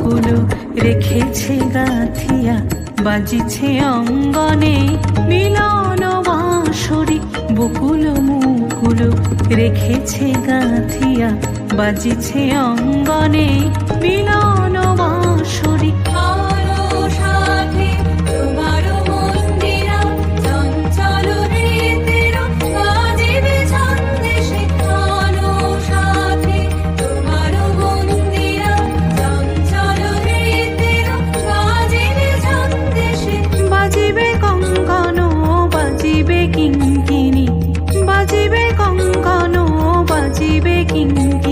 মুকুল রেখেছে গাথিয়া, বাজিছে অঙ্গনে মিলন বাঁশরি। বকুল মুকুল রেখেছে গাথিয়া, বাজিছে অঙ্গনে মিলন বাঁশরি। বাজিবে কিঙ্কিণী,